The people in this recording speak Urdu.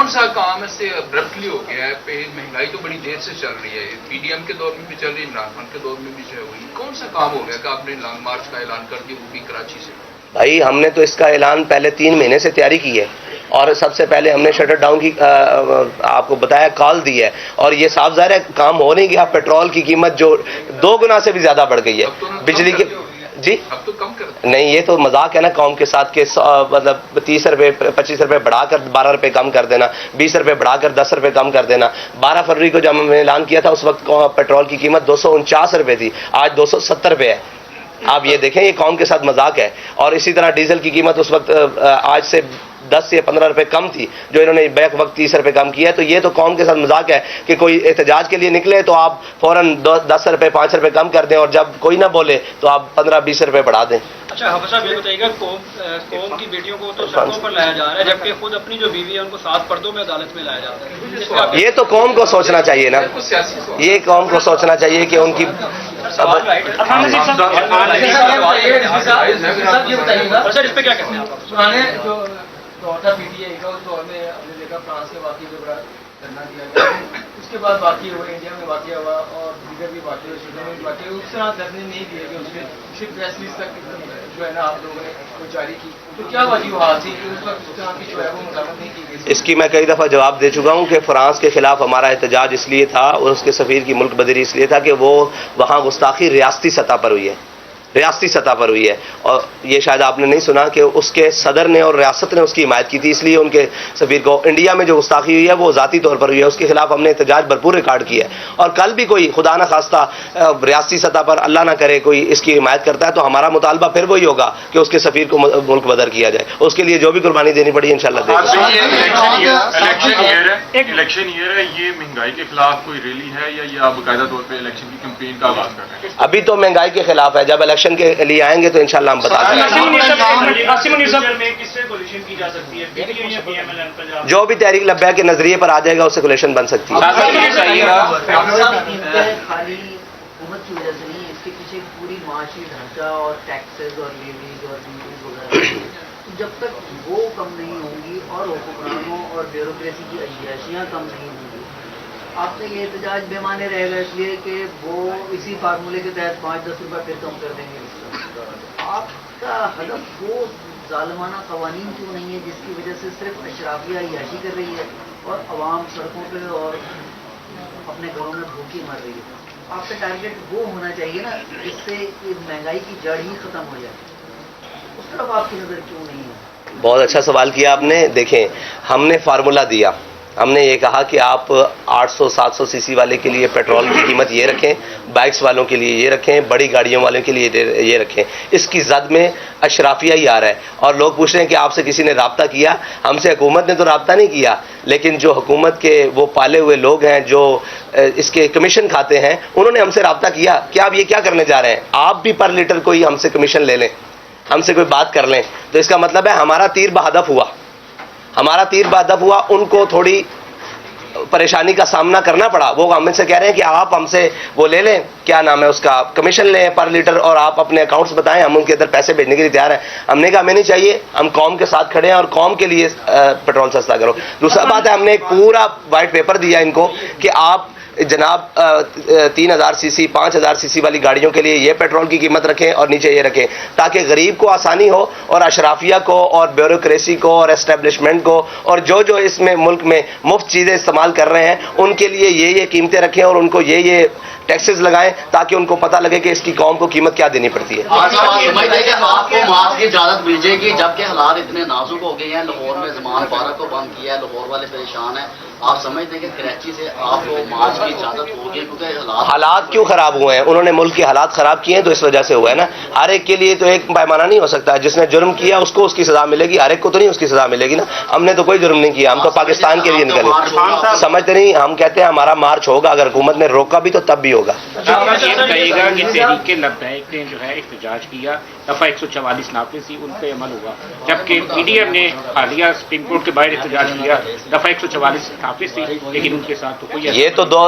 کون سا کام اس سے ابرپٹلی ہو گیا ہے؟ مہنگائی تو بڑی دیر سے چل رہی ہے، پی ڈی ایم کے دور میں بھی چل رہی ہے، عمران خان کے دور میں بھی جو ہے وہی کون سا کام ہو گیا کہ آپ نے لانگ مارچ کا اعلان کر دیا، وہ بھی کراچی سے؟ بھائی ہم نے تو اس کا اعلان پہلے 3 مہینے سے تیاری کی ہے، اور سب سے پہلے ہم نے شٹر ڈاؤن کی آپ کو بتایا کال دی ہے، اور یہ صاف ظاہر ہے کام ہو نہیں گیا۔ پیٹرول کی قیمت جو 2 گنا سے بھی زیادہ بڑھ گئی ہے، بجلی کی جی اب تو کم کر نہیں، یہ تو مذاق ہے نا قوم کے ساتھ کہ مطلب 30 روپے 25 روپے بڑھا کر 12 روپے کم کر دینا، 20 روپے بڑھا کر 10 روپے کم کر دینا۔ 12 فروری کو جب ہم نے اعلان کیا تھا اس وقت پیٹرول کی قیمت 249 روپے تھی، آج 270 روپے ہے۔ آپ یہ دیکھیں یہ قوم کے ساتھ مذاق ہے۔ اور اسی طرح ڈیزل کی قیمت اس وقت آج سے 10 یا 15 روپے کم تھی، جو انہوں نے بیک وقت 30 روپے کم کیا ہے۔ تو یہ تو قوم کے ساتھ مذاق ہے کہ کوئی احتجاج کے لیے نکلے تو آپ فوراً 10 روپے 5 روپے کم کر دیں، اور جب کوئی نہ بولے تو آپ 15-20 روپے بڑھا دیں۔ اچھا حافظ صاحب یہ بتائیے گا، قوم کی بیٹیوں کو تو سڑکوں پر لایا جا رہا ہے، جبکہ خود اپنی جو بیوی ہے ان کو 7 پردوں میں عدالت میں لایا جاتا ہے۔ یہ تو قوم کو سوچنا چاہیے نا، یہ قوم کو سوچنا چاہیے کہ ان کی سر اس پہ کیا کہتے ہیں آپ؟ جو دور تھا پی ٹی آئی کا، اس دور میں ہم نے دیکھا فرانس کے واقعے کو بڑا دھرنا دیا گیا، اس کے بعد واقعہ ہوا، انڈیا میں واقعہ ہوا اور دیگر بھی واقعے ہوئے، شہروں میں بھی واقعہ ہوئے، اس طرح دھرنے نہیں دیے گئے، اس میں صرف پریس ریلیز تک جو ہے نا آپ لوگوں نے وہ جاری کی، تو کیا وجوہات تھی کہ اس وقت اس طرح کی جو ہے وہ مذاکرات نہیں کی گئی؟ اس کی میں کئی دفعہ جواب دے چکا ہوں کہ فرانس کے خلاف ہمارا احتجاج اس لیے تھا اور اس کے سفیر کی ملک بدری اس لیے تھا کہ وہ وہاں گستاخی ریاستی سطح پر ہوئی ہے، ریاستی سطح پر ہوئی ہے، اور یہ شاید آپ نے نہیں سنا کہ اس کے صدر نے اور ریاست نے اس کی حمایت کی تھی، اس لیے ان کے سفیر کو انڈیا میں جو گستاخی ہوئی ہے وہ ذاتی طور پر ہوئی ہے، اس کے خلاف ہم نے احتجاج بھرپور ریکارڈ کیا ہے۔ اور کل بھی کوئی خدا نہ خواستہ ریاستی سطح پر اللہ نہ کرے کوئی اس کی حمایت کرتا ہے تو ہمارا مطالبہ پھر وہی ہوگا کہ اس کے سفیر کو ملک بدر کیا جائے، اس کے لیے جو بھی قربانی دینی پڑی انشاءاللہ دے گا۔ الیکشن ایئر ہے، یہ مہنگائی کے خلاف کوئی ریلی ہے یا یہ آپ باقاعدہ طور پہ الیکشن کی کمپین کا آغاز کر رہے ہیں؟ ابھی تو مہنگائی کے خلاف ہے، جب الیکشن کے لیے آئیں گے تو انشاءاللہ ہم بتا دیں گے۔ جو بھی تحریک لبیک کے نظریے پر آ جائے گا اس سے کولیشن بن سکتی ہے۔ خالی حکومت کی وجہ سے نہیں، اس کے پیچھے پوری معاشی ڈھانچہ اور ٹیکسز اور لیویز اور ڈیوٹیز وغیرہ، جب تک وہ کم نہیں ہوں گی اور حکمرانوں اور بیوروکریسی کی عیاشیاں کم نہیں ہوں گی، آپ سے یہ احتجاج بے معنی رہے گا، اس لیے کہ وہ اسی فارمولے کے تحت 5-10 روپے پھر کم کر دیں گے۔ آپ کا ہدف وہ ظالمانہ قوانین کیوں نہیں ہے جس کی وجہ سے صرف اشرافیہ عیاشی کر رہی ہے اور عوام سڑکوں پہ اور اپنے گھروں میں بھوکی مر رہی ہے؟ آپ کا ٹارگیٹ وہ ہونا چاہیے نا جس سے یہ مہنگائی کی جڑ ہی ختم ہو جائے، اس طرف آپ کی نظر کیوں نہیں ہے؟ بہت اچھا سوال کیا آپ نے۔ دیکھیں ہم نے فارمولہ دیا، ہم نے یہ کہا کہ آپ 800-700 سی سی والے کے لیے پیٹرول کی قیمت یہ رکھیں، بائکس والوں کے لیے یہ رکھیں، بڑی گاڑیوں والوں کے لیے یہ رکھیں۔ اس کی زد میں اشرافیہ ہی آ رہا ہے، اور لوگ پوچھ رہے ہیں کہ آپ سے کسی نے رابطہ کیا؟ ہم سے حکومت نے تو رابطہ نہیں کیا، لیکن جو حکومت کے وہ پالے ہوئے لوگ ہیں جو اس کے کمیشن کھاتے ہیں انہوں نے ہم سے رابطہ کیا کہ آپ یہ کیا کرنے جا رہے ہیں، آپ بھی پر لیٹر کوئی ہم سے کمیشن لے لیں، ہم سے کوئی بات کر لیں۔ تو اس کا مطلب ہے ہمارا تیر بہدف ہوا، ہمارا تیر بہدف ہوا، ان کو تھوڑی پریشانی کا سامنا کرنا پڑا۔ وہ ہم سے کہہ رہے ہیں کہ آپ ہم سے وہ لے لیں، کیا نام ہے اس کا، کمیشن لیں پر لیٹر، اور آپ اپنے اکاؤنٹس بتائیں، ہم ان کے اندر پیسے بھیجنے کے لیے تیار ہیں۔ ہم نے کہا ہمیں نہیں چاہیے، ہم قوم کے ساتھ کھڑے ہیں اور قوم کے لیے پیٹرول سستا کرو۔ دوسرا بات ہے ہم نے ایک پورا وائٹ پیپر دیا ان کو کہ آپ جناب 3000 سی سی 5000 سی سی والی گاڑیوں کے لیے یہ پیٹرول کی قیمت رکھیں اور نیچے یہ رکھیں، تاکہ غریب کو آسانی ہو اور اشرافیہ کو اور بیوروکریسی کو اور اسٹیبلشمنٹ کو اور جو اس میں ملک میں مفت چیزیں استعمال کر رہے ہیں ان کے لیے یہ قیمتیں رکھیں اور ان کو یہ ٹیکسز لگائیں، تاکہ ان کو پتہ لگے کہ اس کی قوم کو قیمت کیا دینی پڑتی ہے۔ آپ سمجھتے ہیں کہ آپ کو مارچ کی اجازت مل جائے گی، جبکہ حالات اتنے نازک ہو گئے ہیں، لاہور میں زمان پارک کو بند کیا ہے، لاہور والے پریشان ہیں، آپ سمجھتے ہیں کہ کراچی سے آپ کو مارچ کی اجازت ہوگی؟ کیونکہ حالات کیوں خراب ہوئے ہیں؟ انہوں نے ملک کے حالات خراب کیے ہیں تو اس وجہ سے ہوا ہے نا۔ ہر ایک کے لیے تو ایک پیمانہ نہیں ہو سکتا، جس نے جرم کیا اس کو اس کی سزا ملے گی، ہر ایک کو تو نہیں اس کی سزا ملے گی نا۔ ہم نے تو کوئی جرم نہیں کیا، ہم تو پاکستان کے لیے نکلے، سمجھتے نہیں، ہم کہتے ہیں ہمارا مارچ ہوگا، اگر حکومت نے روکا بھی تو تب بھی ہوگا۔ یہ بتائیے گا کہ تحریک لبیک نے جو ہے احتجاج کیا، دفعہ 144 نافذ تھی، ان پہ عمل ہوا، جبکہ پی ڈی ایم نے حالیہ سپریم کورٹ کے باہر احتجاج کیا، دفعہ 144 نافذ تھی لیکن ان کے ساتھ تو کوئی یہ تو